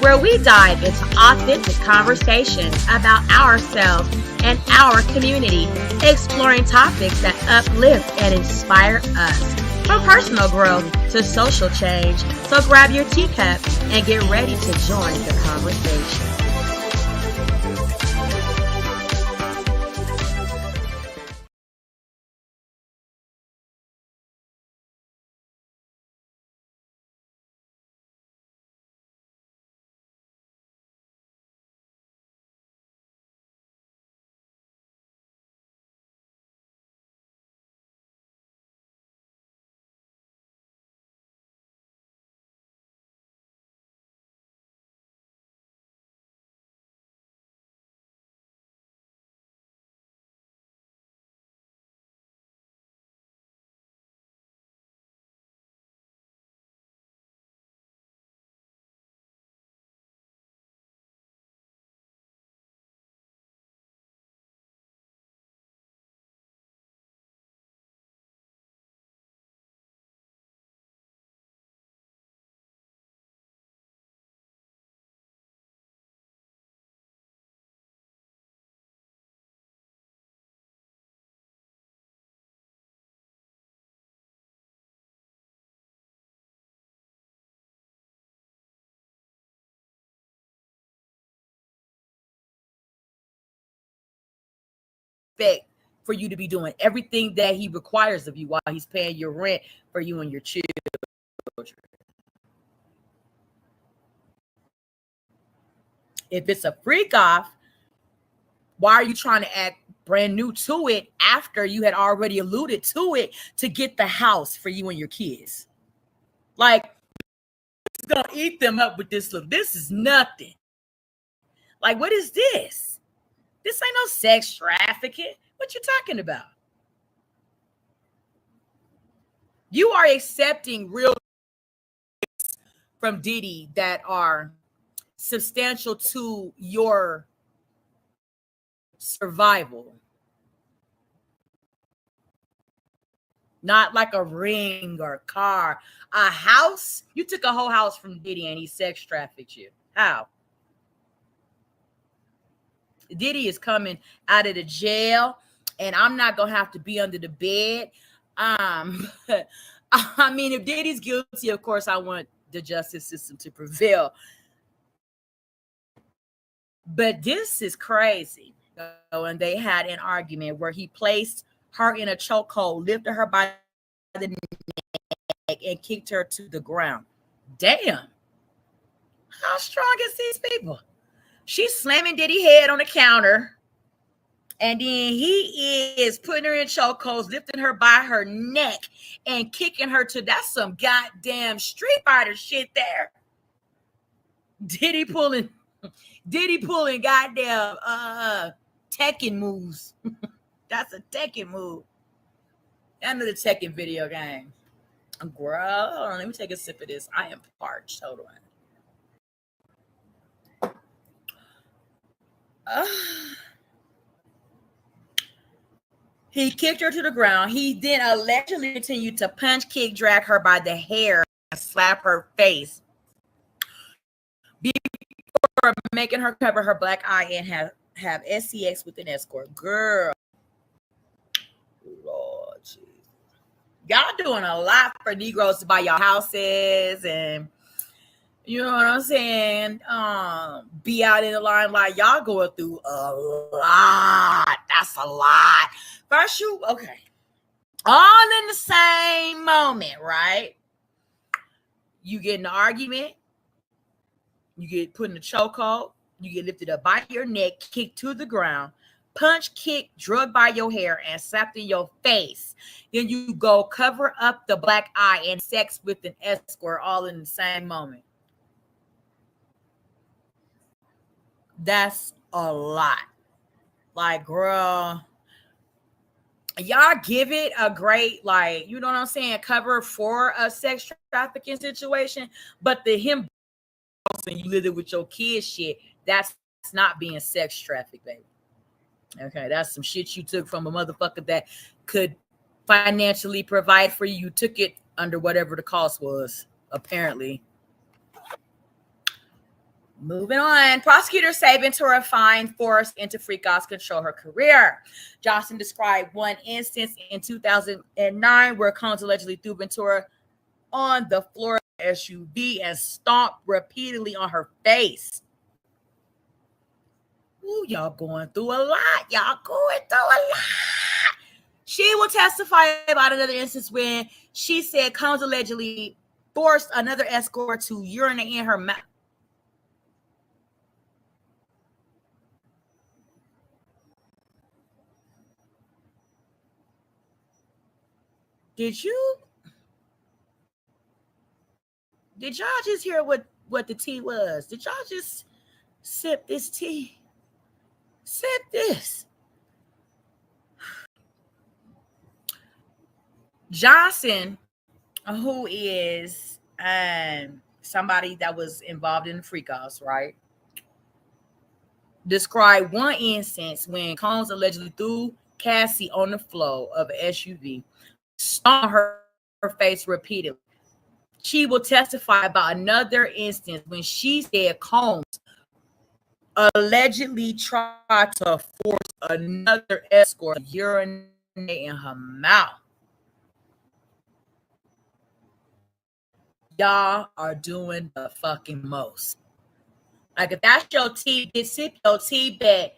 where we dive into authentic conversations about ourselves and our community, exploring topics that uplift and inspire us, from personal growth to social change. So grab your teacup and get ready to join the conversation. For you to be doing everything that he requires of you while he's paying your rent for you and your children. If it's a freak off, why are you trying to act brand new to it after you had already alluded to it to get the house for you and your kids? Like, it's gonna eat them up with this little. This is nothing. Like, what is this? This ain't no sex trafficking. What you talking about? You are accepting real from Diddy that are substantial to your survival. Not like a ring or a car. A house? You took a whole house from Diddy and he sex trafficked you. How? Diddy is coming out of the jail, and I'm not gonna have to be under the bed. I mean, if Diddy's guilty, of course, I want the justice system to prevail. But this is crazy. And they had an argument where he placed her in a chokehold, lifted her by the neck, and kicked her to the ground. Damn. How strong is these people? She's slamming Diddy's head on the counter. And then he is putting her in chokeholds, lifting her by her neck and kicking her to, that's some goddamn Street Fighter shit there. Diddy pulling goddamn Tekken moves. That's a Tekken move. Another Tekken video game. Girl, hold on, let me take a sip of this. I am parched. Hold on. He kicked her to the ground. He then allegedly continued to punch, kick, drag her by the hair, and slap her face before making her cover her black eye and have SCX with an escort. Girl, Lord Jesus. Y'all doing a lot for Negroes to buy y'all houses and, you know what I'm saying, be out in the limelight. Y'all going through a lot. That's a lot. First, okay. All in the same moment, right? You get in an argument. You get put in a chokehold. You get lifted up by your neck, kicked to the ground, punch, kick, drugged by your hair, and slapped in your face. Then you go cover up the black eye and sex with an escort all in the same moment. That's a lot. Like, girl, y'all give it a great, like, you know what I'm saying, cover for a sex trafficking situation, but the him and you live it with your kids shit, that's not being sex trafficked, baby. Okay, that's some shit you took from a motherfucker that could financially provide for you. You took it under whatever the cost was, apparently. Moving on, prosecutors say Ventura fined forced into freak offs control her career. Johnson described one instance in 2009 where Combs allegedly threw Ventura on the floor of the SUV and stomped repeatedly on her face. Ooh, y'all going through a lot. Y'all going through a lot. She will testify about another instance when she said Combs allegedly forced another escort to urinate in her mouth. Did y'all just hear what the tea was? Did y'all just sip this tea? Sip this. Johnson, who is somebody that was involved in the freak offs, right? Described one instance when Combs allegedly threw Cassie on the floor of an SUV, stomped her face repeatedly. She will testify about another instance when she said Combs allegedly tried to force another escort to urinate in her mouth. Y'all are doing the fucking most. Like, if that's your tea, sip your tea, but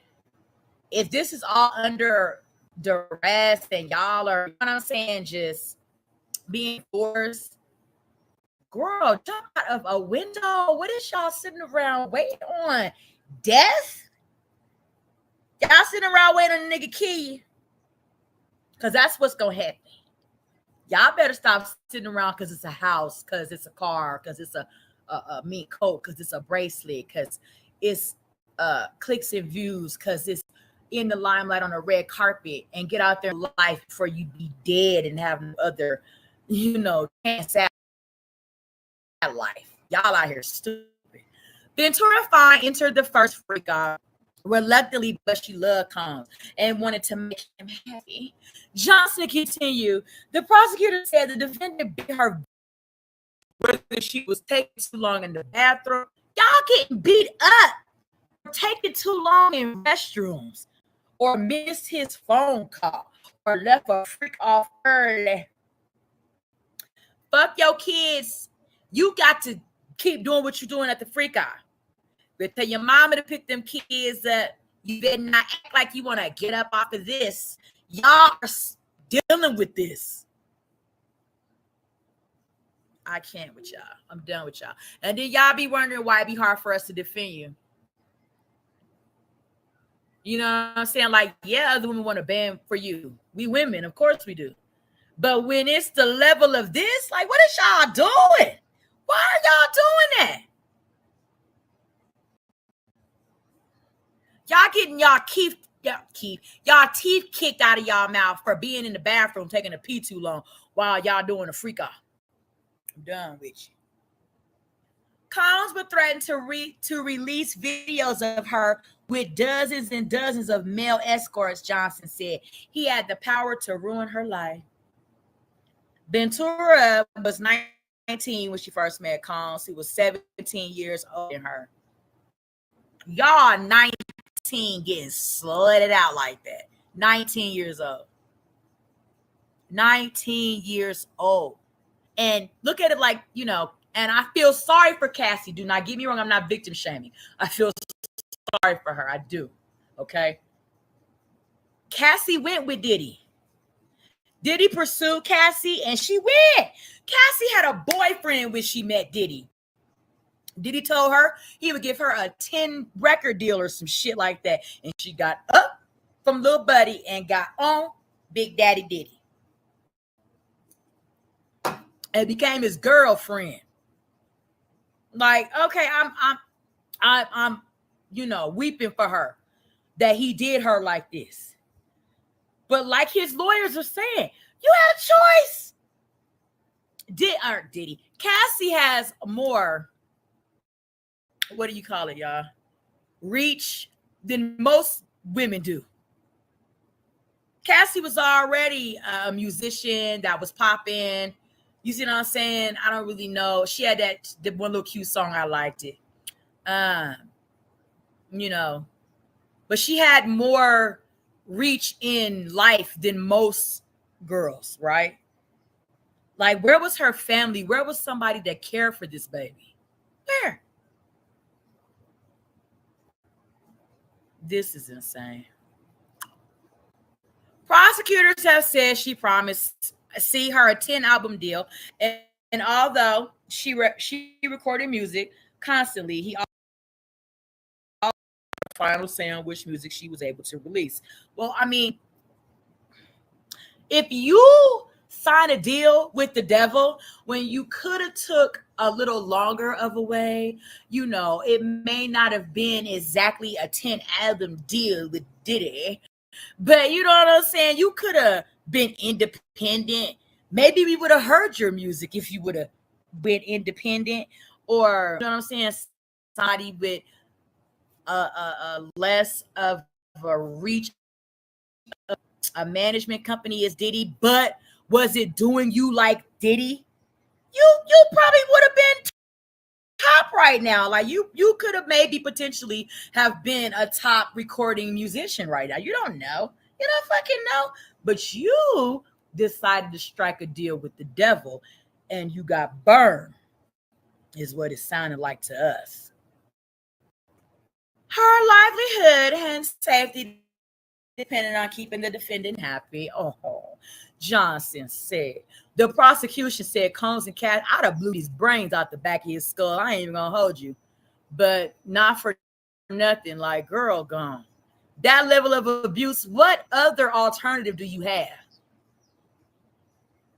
if this is all under duress and y'all are, you know what I'm saying, just being forced, girl, jump out of a window. What is y'all sitting around waiting on? Death? Y'all sitting around waiting on a nigga key. Because that's what's going to happen. Y'all better stop sitting around because it's a house, because it's a car, because it's a mink coat, because it's a bracelet, because it's clicks and views, because it's in the limelight on a red carpet, and get out there in life before you be dead and have no other, chance at life. Y'all out here stupid. Ventura Fine entered the first freak off reluctantly, but she loved Combs and wanted to make him happy. Johnson continued. The prosecutor said the defendant beat her whether she was taking too long in the bathroom. Y'all getting beat up for taking too long in restrooms, or missed his phone call, or left a freak off early. Fuck your kids. You got to keep doing what you're doing at the freak off. But tell your mama to pick them kids up. You better not act like you want to get up off of this. Y'all are dealing with this. I can't with y'all. I'm done with y'all. And then y'all be wondering why it be hard for us to defend you. You know what I'm saying? Like, yeah, other women want to ban for you. We women, of course we do. But when it's the level of this, like, what is y'all doing? Why are y'all doing that? Y'all getting y'all teeth kicked out of y'all mouth for being in the bathroom taking a pee too long while y'all doing a freak off. I'm done with you. Combs would threaten to release videos of her with dozens and dozens of male escorts, Johnson said. He had the power to ruin her life. Ventura was 19 when she first met Combs. He was 17 years older than her. Y'all 19 getting slutted out like that. 19 years old. 19 years old. And look at it like, and I feel sorry for Cassie. Do not get me wrong. I'm not victim shaming. I feel sorry for her. I do. Okay. Cassie went with Diddy. Diddy pursued Cassie and she went. Cassie had a boyfriend when she met Diddy. Diddy told her he would give her a 10 record deal or some shit like that. And she got up from Lil Buddy and got on Big Daddy Diddy. And became his girlfriend. Like, okay, I'm weeping for her that he did her like this. But like his lawyers are saying, you had a choice. Diddy. Cassie has more, what do you call it, y'all? Reach than most women do. Cassie was already a musician that was popping. You see what I'm saying? I don't really know. She had that one little cute song. I liked it. Um, you know, but she had more reach in life than most girls, right? Like, where was her family? Where was somebody that cared for this baby? Where? This is insane. Prosecutors have said she promised see her a 10 album deal, and although she recorded music constantly, he also final say on which music she was able to release. Well, I mean, if you sign a deal with the devil when you could have took a little longer of a way, it may not have been exactly a 10 album deal with Diddy, but you know what I'm saying? You could have been independent. Maybe we would have heard your music if you would have been independent, or you know what I'm saying? Somebody with a less of a reach, a management company as Diddy, but was it doing you like Diddy? You probably would have been top right now. Like you could have maybe potentially have been a top recording musician right now. You don't know. You don't fucking know. But you decided to strike a deal with the devil and you got burned, is what it sounded like to us. Her livelihood and safety depending on keeping the defendant happy. Oh, Johnson said. The prosecution said Combs and Cass, I'd have blew these brains out the back of his skull. I ain't even gonna hold you. But not for nothing. Like, girl, gone. That level of abuse, what other alternative do you have?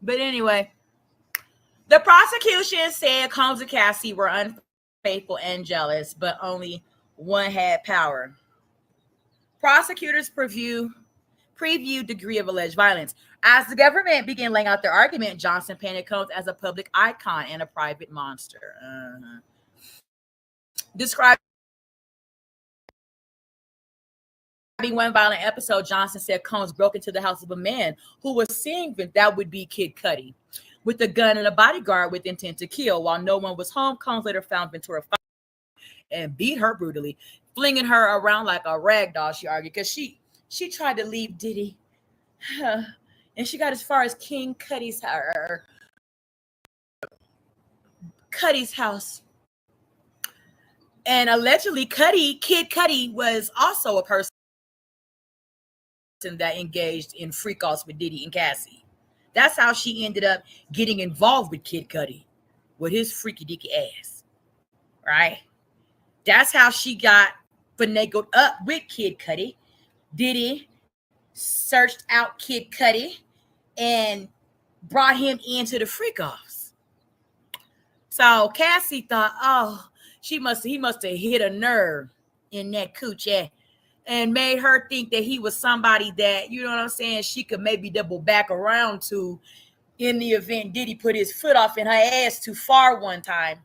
But anyway, the prosecution said Combs and Cassie were unfaithful and jealous, but only one had power. Prosecutors preview degree of alleged violence. As the government began laying out their argument, Johnson painted Combs as a public icon and a private monster. Describing one violent episode, Johnson said Combs broke into the house of a man who was seeing that would be Kid Cudi with a gun and a bodyguard with intent to kill. While no one was home, Combs later found Ventura and beat her brutally, flinging her around like a rag doll, she argued, because she tried to leave Diddy. And she got as far as King Cudi's house. And allegedly, Kid Cudi was also a person that engaged in freak-offs with Diddy and Cassie. That's how she ended up getting involved with Kid Cudi, with his freaky dicky ass. Right? That's how she got finagled up with Kid Cudi. Diddy searched out Kid Cudi and brought him into the freak-offs. So Cassie thought, oh, he must have hit a nerve in that coochie and made her think that he was somebody that, you know what I'm saying, she could maybe double back around to in the event Diddy put his foot off in her ass too far one time.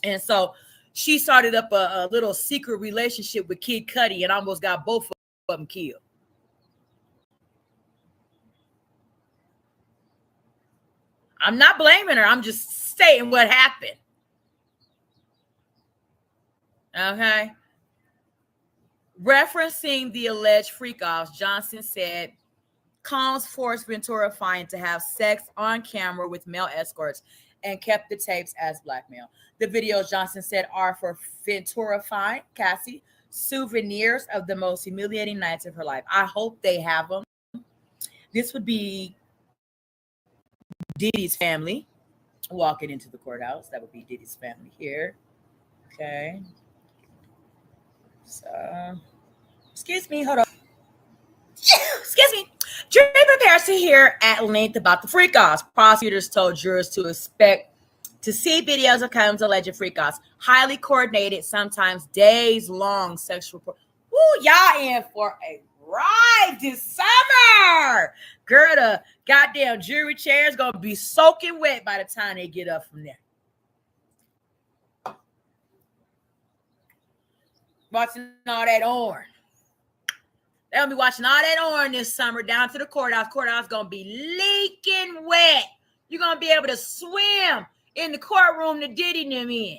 And so she started up a little secret relationship with Kid Cudi and almost got both of them killed. I'm not blaming her. I'm just saying what happened. Okay. Referencing the alleged freak-offs, Johnson said Combs forced Ventura Fine to have sex on camera with male escorts and kept the tapes as blackmail. The videos, Johnson said, are for Ventura Fine, Cassie, souvenirs of the most humiliating nights of her life. I hope they have them. This would be Diddy's family walking into the courthouse. That would be Diddy's family here. Okay. So, excuse me, hold on. Excuse me. Jury prepares to hear at length about the freak-offs. Prosecutors told jurors to expect to see videos of Combs' alleged freak-offs. Highly coordinated, sometimes days-long sexual. Woo, y'all in for a ride this summer. Girl, the goddamn jury chair is gonna be soaking wet by the time they get up from there. Watching all that orange. They're gonna be watching all that orange this summer down to the courthouse. Courthouse gonna be leaking wet. You're gonna be able to swim in the courtroom that Diddy them in.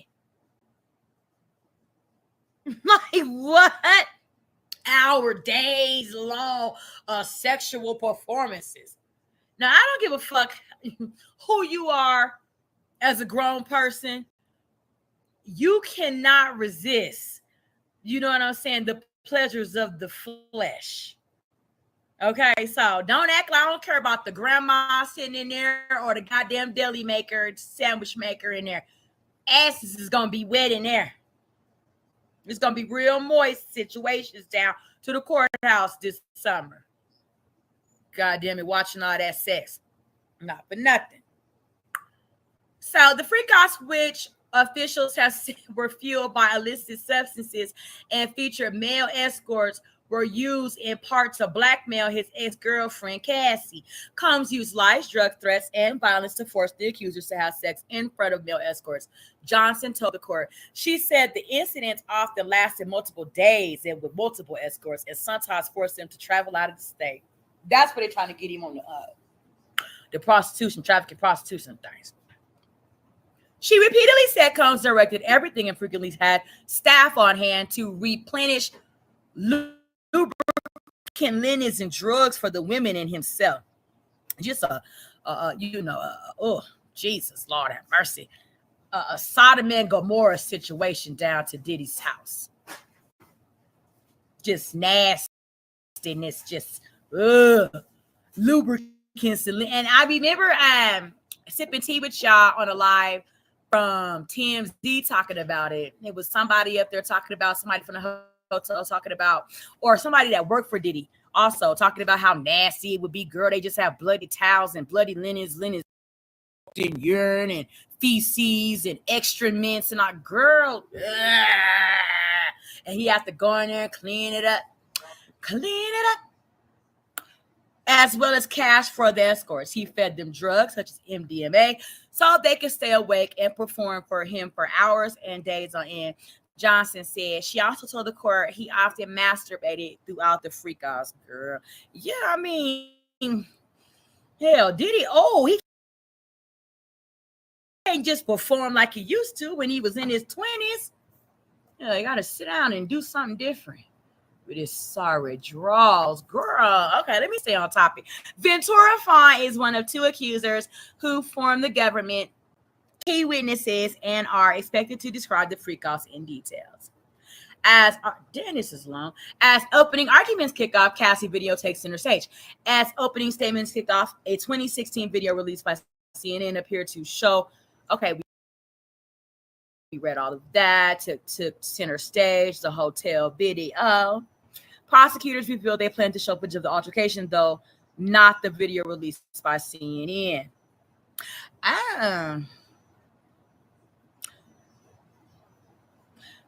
Like what? Hour, days long sexual performances. Now, I don't give a fuck who you are as a grown person. You cannot resist, you know what I'm saying, the pleasures of the flesh. Okay, so don't act like I don't care about the grandma sitting in there or the goddamn deli maker, sandwich maker in there. Asses is gonna be wet in there. It's gonna be real moist situations down to the courthouse this summer. God damn it, watching all that sex. Not for nothing. So the freakouts, which officials have said were fueled by illicit substances and featured male escorts, were used in part to blackmail his ex-girlfriend, Cassie. Combs used lies, drug threats, and violence to force the accusers to have sex in front of male escorts. Johnson told the court. She said the incidents often lasted multiple days and with multiple escorts, and sometimes forced them to travel out of the state. That's what they're trying to get him on the prostitution, trafficking, prostitution things. She repeatedly said Combs directed everything and frequently had staff on hand to replenish lubricant, linens, and drugs for the women and himself. Just oh, Jesus, Lord have mercy. A Sodom and Gomorrah situation down to Diddy's house. Just nastiness, just lubricants. And I remember sipping tea with y'all on a live from TMZ talking about it. It was somebody up there talking about, somebody from the hotel talking about, or somebody that worked for Diddy also talking about how nasty it would be. Girl, they just have bloody towels and bloody linens and urine and feces and excrements and our girl. And he has to go in there and clean it up. As well as cash for the escorts. He fed them drugs such as MDMA so they could stay awake and perform for him for hours and days on end. Johnson said she also told the court he often masturbated throughout the freakouts. Girl, yeah, I mean, hell, did he? Oh, he can't just perform like he used to when he was in his 20s. Yeah, you gotta sit down and do something different with his sorry draws. Girl, okay, let me stay on topic. Ventura Fine is one of two accusers who formed the government, key witnesses, and are expected to describe the freakouts in details. This is long. As opening arguments kick off, Cassie video takes center stage. As opening statements kicked off, a 2016 video released by CNN appeared to show, okay, we read all of that, took center stage, the hotel video. Prosecutors revealed they plan to show footage of the altercation, though not the video released by CNN.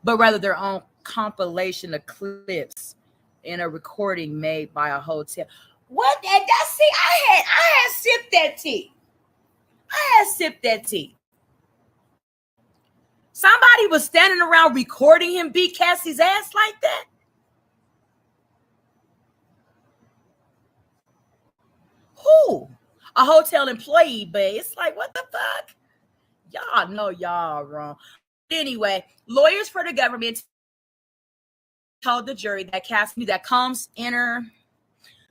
But rather their own compilation of clips in a recording made by a hotel. What? And that's, see, I had sipped that tea. Somebody was standing around recording him beat Cassie's ass like that. Who? A hotel employee, but it's like, what the fuck? Y'all know y'all wrong. Anyway, lawyers for the government told the jury that Cassie knew that Combs' inner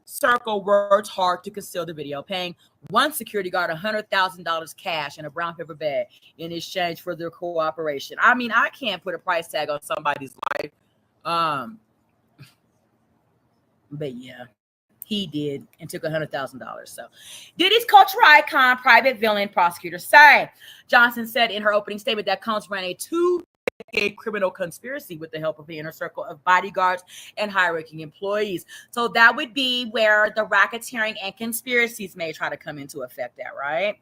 circle worked hard to conceal the video, paying one security guard $100,000 cash in a brown paper bag in exchange for their cooperation. I mean, I can't put a price tag on somebody's life. But yeah, he did and took $100,000. So Diddy's cultural icon, private villain, prosecutors say. Johnson said in her opening statement that Combs ran a 2-decade criminal conspiracy with the help of the inner circle of bodyguards and high-ranking employees. So that would be where the racketeering and conspiracies may try to come into effect at, right?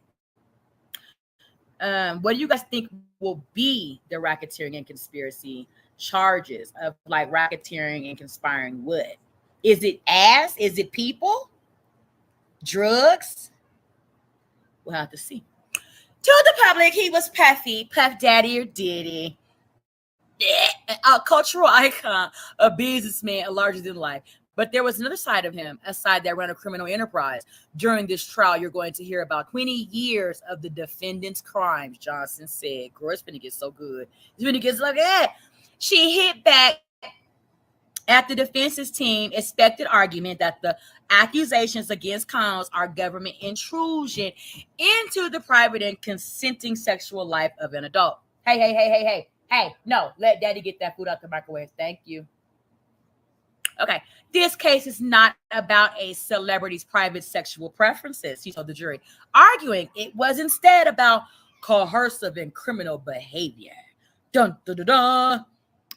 What do you guys think will be the racketeering and conspiracy charges of like racketeering and conspiring what? Is it ass? Is it people? Drugs? We'll have to see. To the public, he was Puffy, Puff Daddy or Diddy. A cultural icon, a businessman, a larger than life. But there was another side of him, a side that ran a criminal enterprise. During this trial, you're going to hear about 20 years of the defendant's crimes, Johnson said. Girl, it's going to get so good. It's going to get like that. She hit back at the defense's team expected argument that the accusations against Combs are government intrusion into the private and consenting sexual life of an adult. Hey, no, let daddy get that food out the microwave. Thank you. Okay, this case is not about a celebrity's private sexual preferences, he told the jury, arguing it was instead about coercive and criminal behavior. Dun, dun, dun, dun.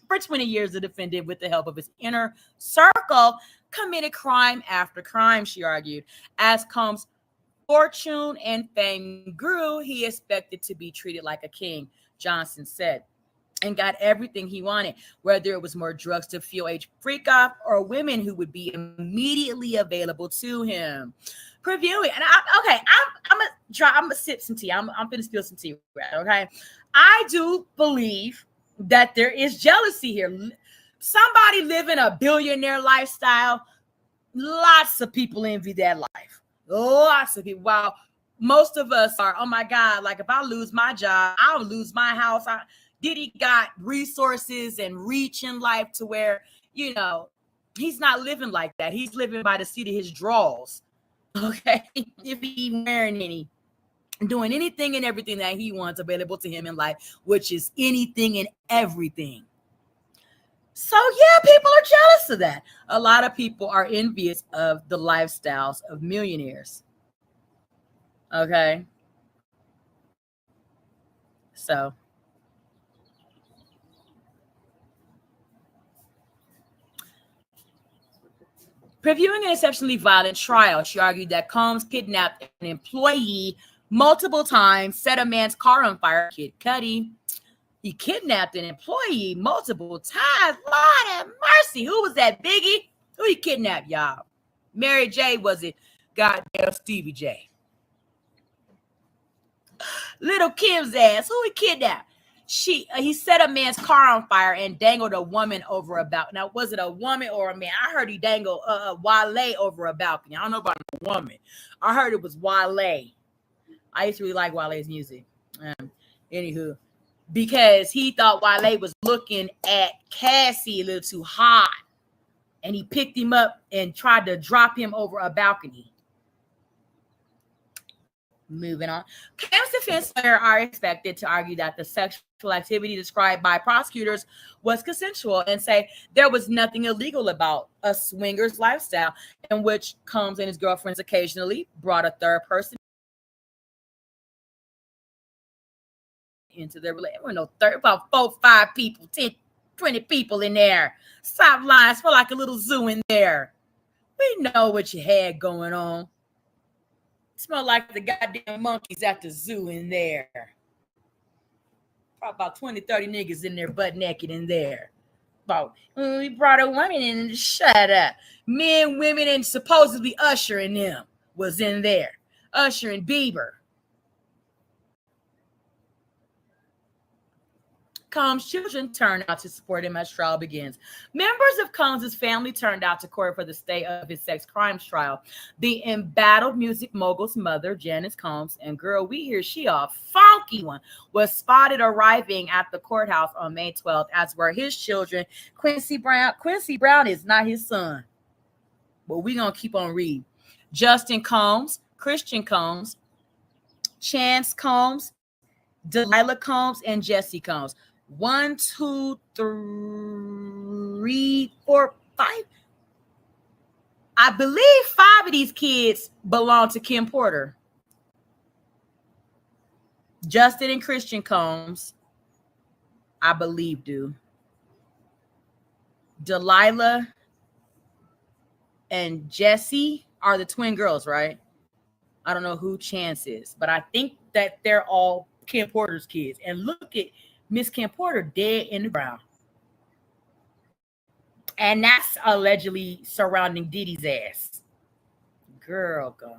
For 20 years, the defendant, with the help of his inner circle, committed crime after crime, she argued. As Combs' fortune and fame grew, he expected to be treated like a king, Johnson said, and got everything he wanted, whether it was more drugs to fuel a freak off or women who would be immediately available to him. Previewing, and I'm gonna sip some tea. I'm gonna spill some tea, okay? I do believe that there is jealousy here. Somebody living a billionaire lifestyle, lots of people envy that life. Lots of people. Wow, most of us are, oh my God, like if I lose my job, I'll lose my house. Diddy got resources and reach in life to where, he's not living like that. He's living by the seat of his drawers. Okay. If he wearing any, doing anything and everything that he wants available to him in life, which is anything and everything. So yeah, people are jealous of that. A lot of people are envious of the lifestyles of millionaires. Okay. So previewing an exceptionally violent trial, she argued that Combs kidnapped an employee multiple times, set a man's car on fire. Kid Cudi. He kidnapped an employee multiple times. Lord have mercy. Who was that, Biggie? Who he kidnapped, y'all? Mary J, was it? Goddamn Stevie J. Little Kim's ass. Who he kidnapped? He set a man's car on fire and dangled a woman over a balcony. Now, was it a woman or a man? I heard he dangled Wale over a balcony. I don't know about a woman. I heard it was Wale. I used to really like Wale's music. Anywho, because he thought Wale was looking at Cassie a little too hot, and he picked him up and tried to drop him over a balcony. Moving on. Cam's defense lawyer are expected to argue that the sexual activity described by prosecutors was consensual and say there was nothing illegal about a swinger's lifestyle in which Combs and his girlfriends occasionally brought a third person into their relationship. There were no third, about 4, 5 people, 10, 20 people in there. Stop lying. It's like a little zoo in there. We know what you had going on. Smell like the goddamn monkeys at the zoo in there. Probably about 20, 30 niggas in there butt naked in there. We brought a woman in and shut up. Men, women, and supposedly Usher and them was in there. Usher and Bieber. Combs' children turned out to support him as trial begins. Members of Combs' family turned out to court for the stay of his sex crimes trial. The embattled music mogul's mother, Janice Combs, and girl, we hear she a funky one, was spotted arriving at the courthouse on May 12th, as were his children, Quincy Brown. Quincy Brown is not his son, but we're going to keep on reading. Justin Combs, Christian Combs, Chance Combs, Delilah Combs, and Jesse Combs. 1, 2, 3, 4, 5. I believe 5 of these kids belong to Kim Porter. Justin and Christian Combs, I believe, do. Delilah and Jesse are the twin girls, right? I don't know who Chance is, but I think that they're all Kim Porter's kids. And look at Miss Kim Porter dead in the ground. And that's allegedly surrounding Diddy's ass. Girl, go.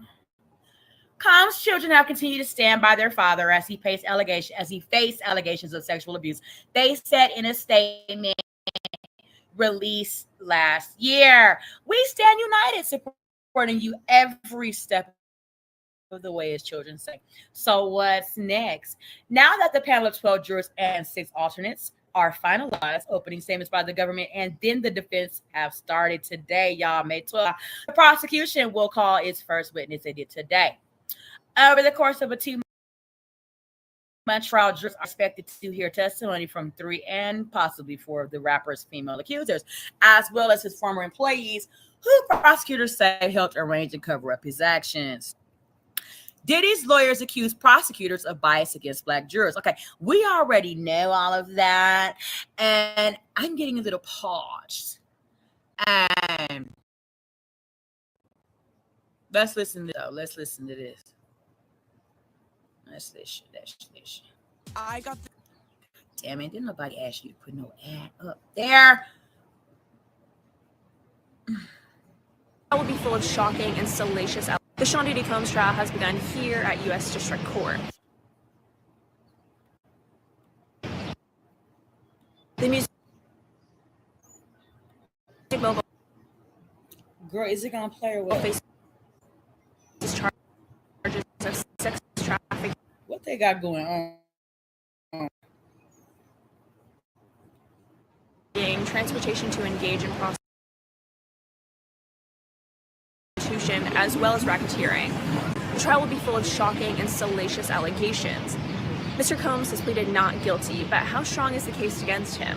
Combs' children have continued to stand by their father as he faced allegations of sexual abuse. They said in a statement released last year, "We stand united, supporting you every step of the way," his children say. So what's next? Now that the panel of 12 jurors and 6 alternates are finalized. Opening statements by the government and then the defense have started today, y'all. May 12th. The prosecution will call its first witness. They did today. Over the course of a 2-month trial, jurors are expected to hear testimony from 3 and possibly 4 of the rapper's female accusers, as well as his former employees, who prosecutors say helped arrange and cover up his actions. Diddy's lawyers accuse prosecutors of bias against Black jurors. Okay, we already know all of that, and I'm getting a little paused. And let's listen to this. Let's listen. I got the damn it. Didn't nobody ask you to put no ad up there? That will be full of shocking and salacious. The Sean Diddy Combs trial has begun here at U.S. District Court. The music mobile. Girl, is it gonna play or what? Faces charges of sex trafficking. What they got going on? Transportation to engage in prostitution, as well as racketeering. The trial will be full of shocking and salacious allegations. Mr. Combs has pleaded not guilty, but how strong is the case against him?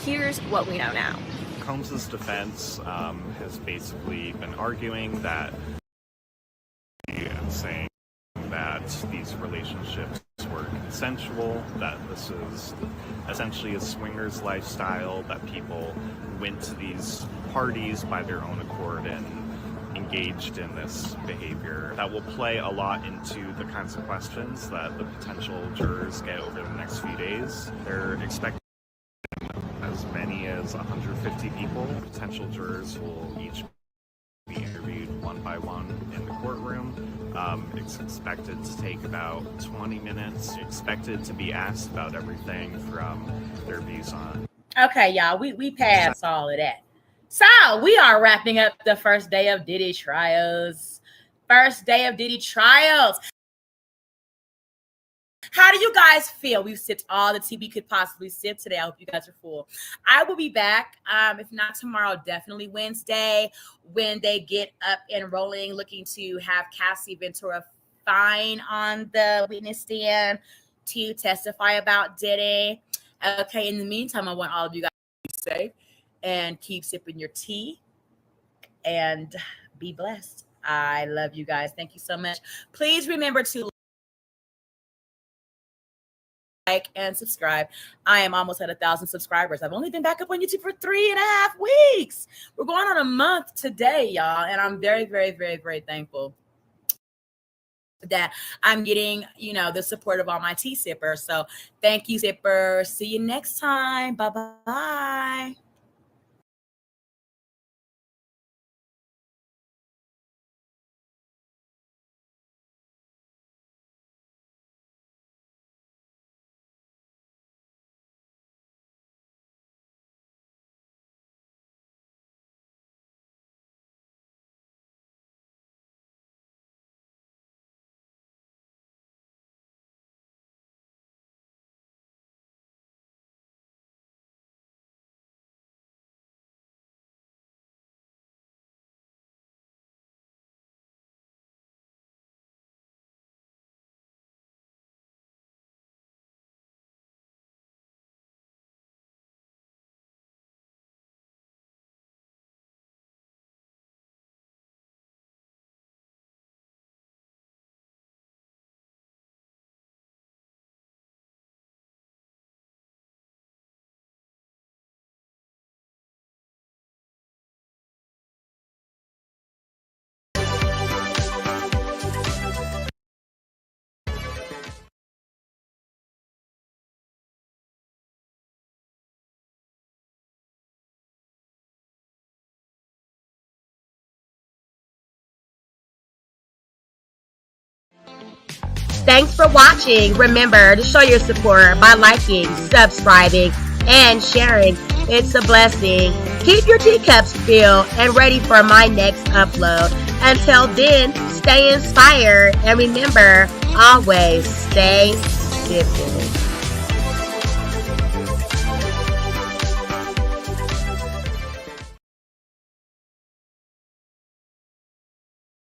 Here's what we know now. Combs' defense has basically been arguing that and saying that these relationships were consensual, that this is essentially a swingers lifestyle, that people went to these parties by their own accord and engaged in this behavior. That will play a lot into the kinds of questions that the potential jurors get over the next few days. They're expecting as many as 150 people. Potential jurors will each be interviewed one by one in the courtroom. It's expected to take about 20 minutes. Expected to be asked about everything from their views on. Okay, y'all, we passed all of that. So we are wrapping up the first day of Diddy trials. First day of Diddy trials. How do you guys feel? We've sipped all the tea we could possibly sip today. I hope you guys are full. I will be back. If not tomorrow, definitely Wednesday when they get up and rolling, looking to have Cassie Ventura Fine on the witness stand to testify about Diddy. Okay, in the meantime, I want all of you guys to be safe and keep sipping your tea and be blessed. I love you guys. Thank you so much. Please remember to like and subscribe. I am almost at 1,000 subscribers. I've only been back up on YouTube for 3.5 weeks. We're going on a month today, y'all, and I'm very, very, very, very thankful that I'm getting, the support of all my tea sippers. So thank you, sippers. See you next time. Bye-bye. Thanks for watching. Remember to show your support by liking, subscribing, and sharing. It's a blessing. Keep your teacups filled and ready for my next upload. Until then, stay inspired and remember, always stay sipping.